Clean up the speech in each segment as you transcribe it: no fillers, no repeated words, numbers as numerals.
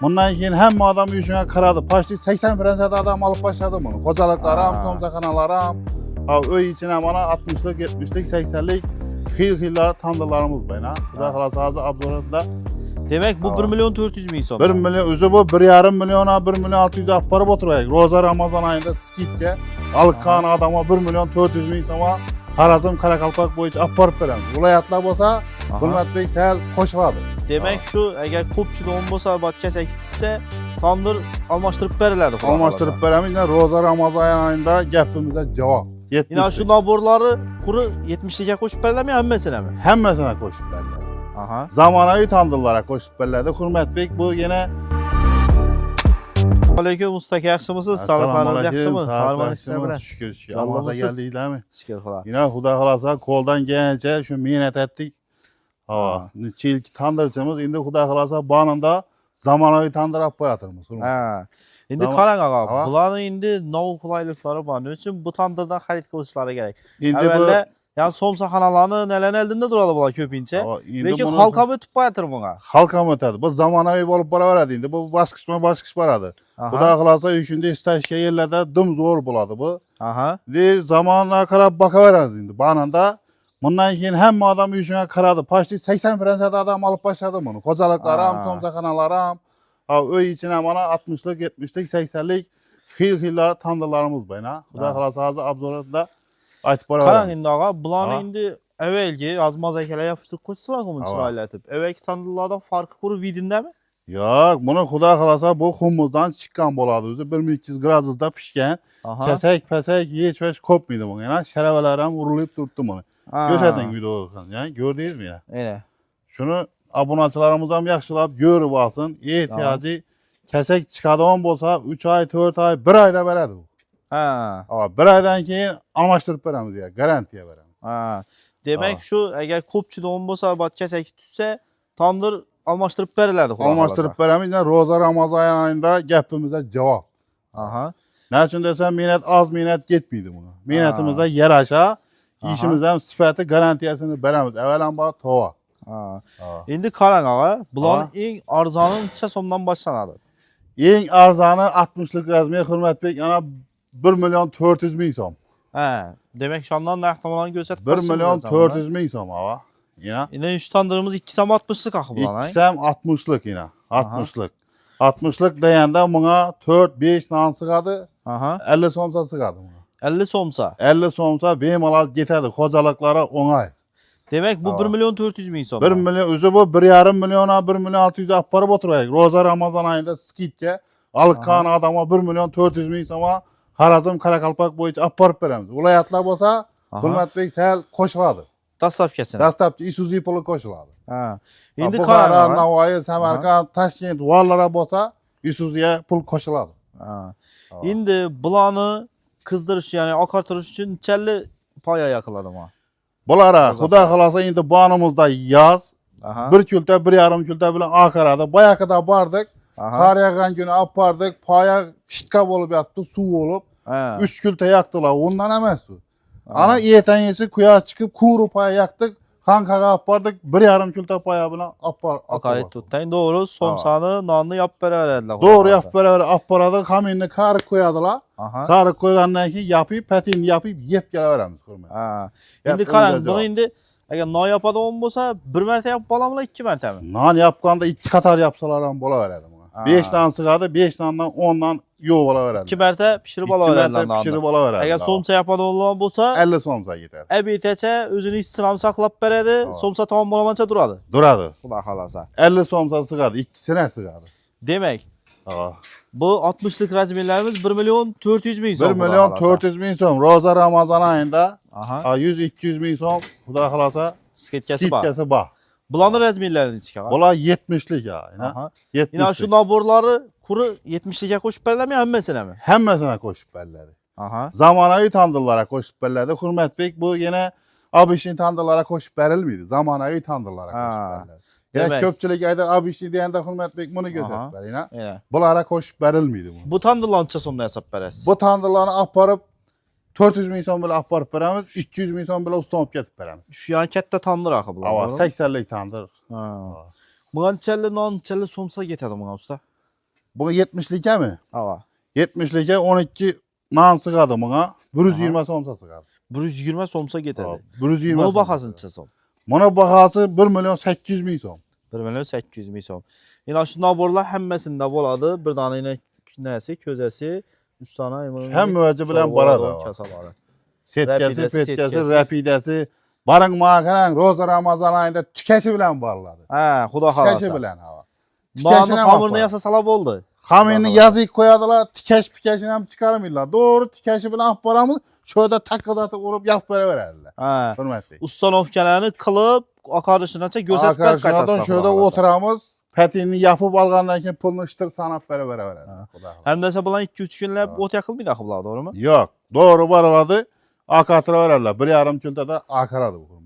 Bundan keyin hamma adam uyushunga qaradi. Почти 80% adam alıp başladı bunu. Kocalıklarım, somsakanalarım, öy içine mana 60'lık, 70'lik, 80'lik xil-xillar tandırlarımız var. Xudo xolasa hozir Abdurrahimda. Demek bu 1.400.000 so'm. 1 milyon, özü bu 1,5 milyona 1 milyon 600 aparıp oturayıq. Roza Ramazan ayında skitke alıqqan adama 1.400.000 so'ma Harazım Karakalpak boyunca aparıp veremiz. Vilayatlar bolsa Hurmatbek sal qo'shiladi. Demek şu eğer ko'pchilik bo'lsa, kesak tutsa, tandır almashtırıp beriladi. Almashtırıp beremiz. Roza Ramazan ayında gapimizga javob. Yine şu naborları kuru 70'likka qo'shib beriladimi, hammasini mi? Hammasini qo'shib beriladi. Aha. Zamonaviy tandırlara qo'shib beriladi. Hurmatbek bu yine Aleyküm Mustafa, yaxshimisiz? Sağlıklarınız yaxshimi? Farman ishlar bilan shukr. Allohga geldinglarmi? Shukr xudo. Yine Xudo xolasa qo'ldan kelgancha shu mehnat etdik. Necha yil tandirchimiz endi Xudo xolasa bonida zamonaviy tandir olib qo'yapmiz. Ha. Endi qarang og'a, bularning endi novu qulayliklari bor. Nima uchun bu tandirdan xarid qilishlari kerak? Endi bu yani somsaxonalarni nelar eldinda turadi bular ko'pincha. Lekin xalq ham o'tib qo'yatir bunga. Xalq ham o'tadi. Bu zamonaviy bo'lib boraveradi endi. Bu bosqichma-bosqich boradi. Xudo xolasa shunday istashga yerlarda dum zo'r bo'ladi bu. Aha. Zamonga qarab boqaveramiz endi. Bonida bundan keyin hamma adam uyushunga qaradi. Почти 80% adam alıp başladı bunu. Kocalıklarım, somsakanalarım, öy içine mana 60'lık, 70'lik, 80'lik xil-xillar tandırlarımız var. Xudo xolasa hozir Abdurrahimda aytib boraveramiz. Qarang endi og'a, bularni endi avvalgi azmoz akalar yopishtirib qo'ysalar buni chiroylatib. Avvalgi tandirlardan farqi ko'rib vidindami? Yo'q, buni Xudo xolasa bu xumuzdan chiqqan bo'ladi. O'zi 1200 gradusda pishgan. Kesak-pasak hech ko'pmaydi bunga. Yana sharavalar ham urilib turibdi buni. Ko'rsating videoni, ya ko'rdingizmi ya? Mana. Shuni obunachilarimiz ham yaxshilab ko'rib olsin. Ehtiyoji kesak chiqadigan bo'lsa 3 oy, 4 oy, 1 oyda beradi u. Ha. 1 oydan keyin almashtirib beramiz ya, garantiya beramiz. Ha. Demek şu eğer ko'pchilik bo'lsa, kesak tutsa, tandir almashtırıp beriladi. Almashtirib beramiz. Roza Ramazan ayında gapimizga javob. Aha. Ne için desem mehnat az mehnat ketmeydi buna. Mehnatimizga yarasha işimiz ham sifati garantiyasini beramiz. Avvalambor tova. Endi qarang og'a, bularning eng arzoni necha so'mdan boshlanadi? Eng arzoni 60'lik razmer Hurmatbek ana 1.400.000 so'm. Ha, demek şundan narxlarini ko'rsatib 1.400.000 so'm ava. Yine. Yine şu tandırımız 2 sam 60'lık axı bular. 2 sam 60'lık yine. 60'lık. 60'lık deganda buna 4-5 nan sig'adi. 50 so'msa sig'adi buna. 50 so'msa. 50 so'msa bemalol ketadi. Xo'jaliklari o'ng'ay. Demek bu 1.400.000 so'm. 1 milyon, o'zi bu 1,5 milyona 1 milyon 600 olib borib o'tiraylik. Roza Ramazan ayında skitga alıqqan adama 1.400.000 so'ma Harazım Karakalpak boyunca olib borib beramiz. Viloyatlar bo'lsa Hurmatbek sal qo'shiladi. Dastlabkasini. Dastlabki Isuzu puli qo'shiladi. Ha. Endi qarang, Navoiy, Samarqand, Toshkent vallara bo'lsa Isuzuga pul qo'shiladi. Ha. Endi bularni qizdirish, ya'ni oqartirish uchun nechalli poya yoqiladimi? Bulara Xudo xolasa endi bonimizda yoz 1 kulta 1,5 kulta bilan oqaradi. Boyaqida bordik. Qor yog'gan kuni olib bordik. Poya shitka bo'lib yotdi, suv bo'lib. 3 kulta yoqdilar. Undan emas u. Ana ertangisi quyosh chiqib, kuru poya yoqdik. Xanqaga olib bordik. 1,5 kulta poya bilan oqarib tutding. To'g'ri, somsani, nonni yopib beraveradilar. To'g'ri, yopib beraveradi. Olib boradi, xaminni qarib qo'yadilar. Qarib qo'ygandan keyin yopib, patinni yopib, yeb kelaveramiz. Endi qarang, buni endi agar non yopadigan bo'lsa, bir marta yapib olamizmi, 2 martami? Non yapganda 2 qator yapsalar ham bo'laveradi buni. 5 dan sig'adi, 5 dandan 10 dan yo'q bo'laveradi. 2 marta pishirib olaveradi. 2 marta pishirib olaveradi. Agar somsa yapadigan bo'lsa, 50 so'msa ketadi. Abitacha o'zini issinam saqlab beradi, somsa tamom bo'lmagancha turadi. Turadi. Xudo xolasa. 50 so'msa sig'adi, ikkisini sig'adi. Demak, bu 60'lik razmerlarimiz 1.400.000 so'm. 1.400.000 so'm. Roza Ramazan ayında 100-200.000 so'm Xudo xolasa skitkasi bor. Bularning razmerlari necha? Bular 70'lik ya. 70'lik. Yine şu naborları kuru 70'likka qo'shib beriladimi, hammasini mi? Hammasini qo'shib beriladi. Zamonaviy tandırlara qo'shib beriladi. Hurmatbek bu yine abishin tandırlara qo'shib berilmaydi. Zamonaviy tandırlara qo'shib beriladi. Ya ko'pchilik aytar abishin deganda Hurmatbek buni ko'rsatib berayina. Bulara qo'shib berilmaydi bu. Bu tandırlarni necha so'mdan hesab berasiz? Bu tandırlarni olib borib 400.000 so'm bilan olib borib beramiz, 200.000 so'm bilan uston olib ketib beramiz. Shu yani katta tandir axı bular. 80'lik tandir. Bunga nechalli non, nechalli so'msa ketadi bunga usta? Bu 70'like mi? Hava. 70'like 12 nan sığadı buna. 120 somsa sığadı. 120 somsa getedi. 120. Bunu baxasınca som. Buna bahası 1 milyon 800 min som. 1 milyon 800 min som. Yəni şu naborlar həmməsində boladı. Bir dana ilə nəsi, közəsi, 3 dana imanın. Həm müəccə bilən barada. Kasaları. Setkəsi, petkəsi, rəpidəsi, barın mağaran, Roza Ramazan ayında tükəşi bilən barladı. Hə, xuda xalasa. Tükəşi bilən hava. Manın hamurunu yasa salab oldu. Hamini yazıyı koyadılar, tikeş pikeşini hem çıkarmıyorlar. Doğru tikeşi bilen paramız şöyle takıdatı vurup yap böyle verirler. Hə. Hürmetli. Ustanovkələrini qılıb, akarışınaca gözət bər Akarşınadan şöyle oturamız, petini yapıp alğandan ki pulunu iştir sanap böyle verirler. Həm dəsə bulan 2-3 günlə ot yakılmıydı axı bunlar, doğru mu? Yok, doğru baraladı. Akatıra verirler. Bir yarım külde de akaradı bu hürmet.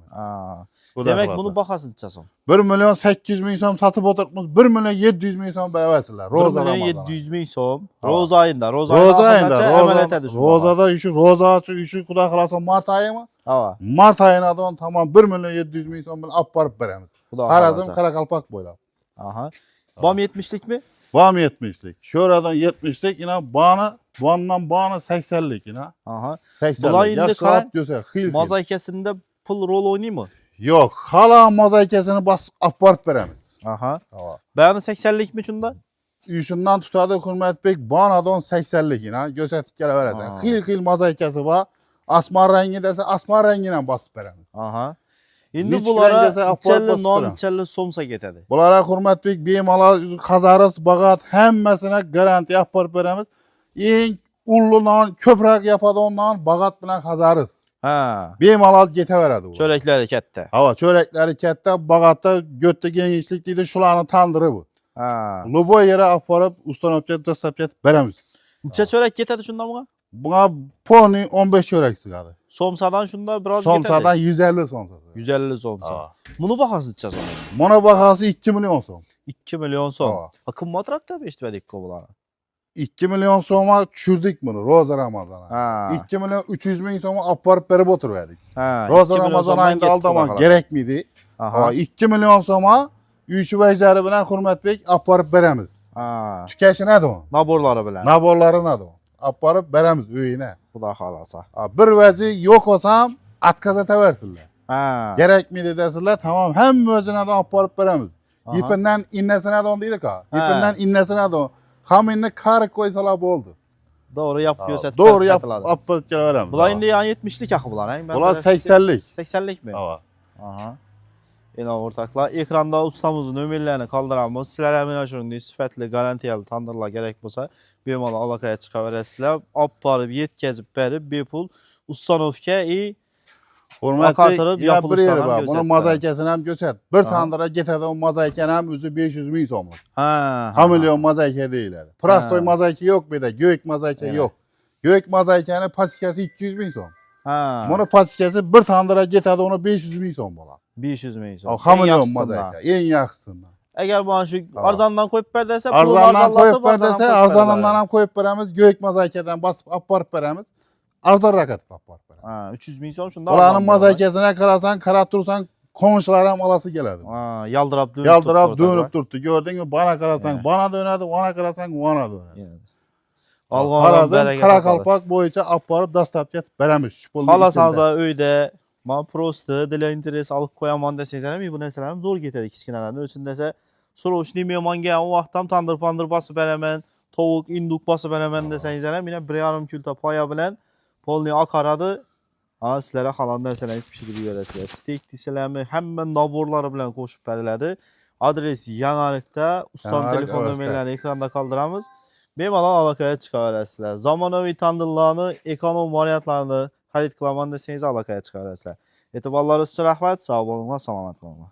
Demek bunu baxasınca son. 1 milyon 800 min som satıp oturtmuş, 1 milyon 700 min som belə versinlər. 1 milyon 700 min som. Roza ayında. Rozada işi, Roza işi kuda xalasa Mart ayı mı? Hava. Mart ayına da tamam 1 milyon 700 min som belə aparıb verəmiz. Harazım Karakalpak boyla. Aha. Bam 70'lik mi? Bam 70'lik. Şuradan 70'lik yine bandan bana 80'lik yine. Aha. 80'lik. Yaxşı gözəl, xil. Mozaikəsində pul rol oynayır mı? Yox, hala mozaikəsini bas aparıb verəmiz. Aha. Bəyanı 80'lik mi şunda? Üçündən tutadı Hürmət Bey banadan 80'lik yine gözətdik gələ verəsən. Xil mozaikəsi var. Asman rəngi desə asman rəngi ilə basıb verəmiz. Aha. İndi bunlara içəli non, içəli somsa getədi. Bunlara Hürmət Bey bemala xazarız, bağat həmməsinə garanti aparıb verəmiz. En ullunan köprək yapadı ondan bağat bilən xazarız. Hə. Bemalal getə verədi bu. Çörəkləri kətdə. Hava çörəkləri kətdə, bağatda götdə genişliklidir, şularını tandırı bu. Hə. Lubo yerə aparıb ustanovka dostapket verəmiz. Neçə çörək getədi şunda buna? Buna poni 15 çörək çıxadı. Somsadan şunda biraz getədi. Somsadan 150 somsa. 150 somsa. Bunu baxasınca sonra. Buna baxası 2 milyon som. 2 milyon som. Akım matrakda beştədik kovalara. 2 milyon soma düşürdük bunu Roza Ramazan'a. 2 milyon 300 min soma aparıp verip oturuverdik. Roza Ramazan ayında aldamak gerek miydi? 2 milyon soma üçü vecləri bilən Hürmət Bey aparıp verəmiz. Tükeşi nədir o? Naborları bilən. Naborları nədir o? Aparıp verəmiz öyünə. Xuda xalasa. Bir vəzi yok olsam atkazata versinlər. Gerek miydi desinlər, tamam hem özünə də aparıp verəmiz. İpindən innəsinə də onu dedik ha. İpindən innəsinə də o. Haminini karı koysalar bu oldu. Doğru yap göstər. Doğru yap aparıp gələ verəmiz. Bunlar indi yani 70'lik axı bunlar. Bunlar 80'lik. 80'lik mi? Aha. Yine ortaklar. Ekranda ustamızın nömrələrini qaldıramız. Sizlərə əmin aşırında sifətli, garantiyalı tandırlar gerek olsa bemalı alakaya çıxa verəsizlər. Aparıb, yetkəzib, bərib, bepul ustanovka Hürmət Bey, ya bir yeri var. Bunun mozaikəsini hem göstər. Bir tandıra getədə o mozaikəni hem üzü 500 min somluq. Ha milyon mozaika deyilədi. Prastoy mozaiki yok bir de. Göyük mozaika yok. Göyük mozaikəni pasikəsi 200 min som. Bunun pasikəsi bir tandıra getədə onu 500 min som olar. 500 min som. Ha milyon mozaika. En yaxşısından. Əgər bu şu arzandan koyup ver desə, arzandan koyup ver desə, arzandan hem koyup verəmiz. Göyük mozaikadan basıp aparıp verəmiz. Arzan rakat aparıp verəmiz. 300 min som şunda. Buranın mozaikəsine karasan, karatursan komşulara hem alası gələdi. Yaldırab dönüp durdu. Gördün mü? Bana karasan, bana dönədi, ona karasan, ona dönədi. Alğanın Karakalpak boyunca aparıp dastapket verəmiz. Halasanıza öydə, mən prosto, dilə interes alıb koyaman desəysənəm, bu nəsələrim zor getədik kiçkinələrdə. Ölçündəsə, sonra uçniyməman gələn o vaxtdan tandır pandır basıb verəmən, tovuq, induk basıb verəmən desəysənəm, yine bir yarım kültə paya bilən, polni akaradı. Sizlərə xalan nəsələniz pişirib verəsilər. Steak disələmi, həmmən naborları bilən qoşub bərilədi. Adres Yanarıqda, ustam telefon nömrələrini ekranda qaldıramız. Bemalal alakaya çıxa verəsilər. Zamanovi tandırlarını, ekonom variantlarını xarid qılaman desəniz alakaya çıxa verəsilər. Etibarlarınız üçün rəhmət, sağ olun, salamat olun.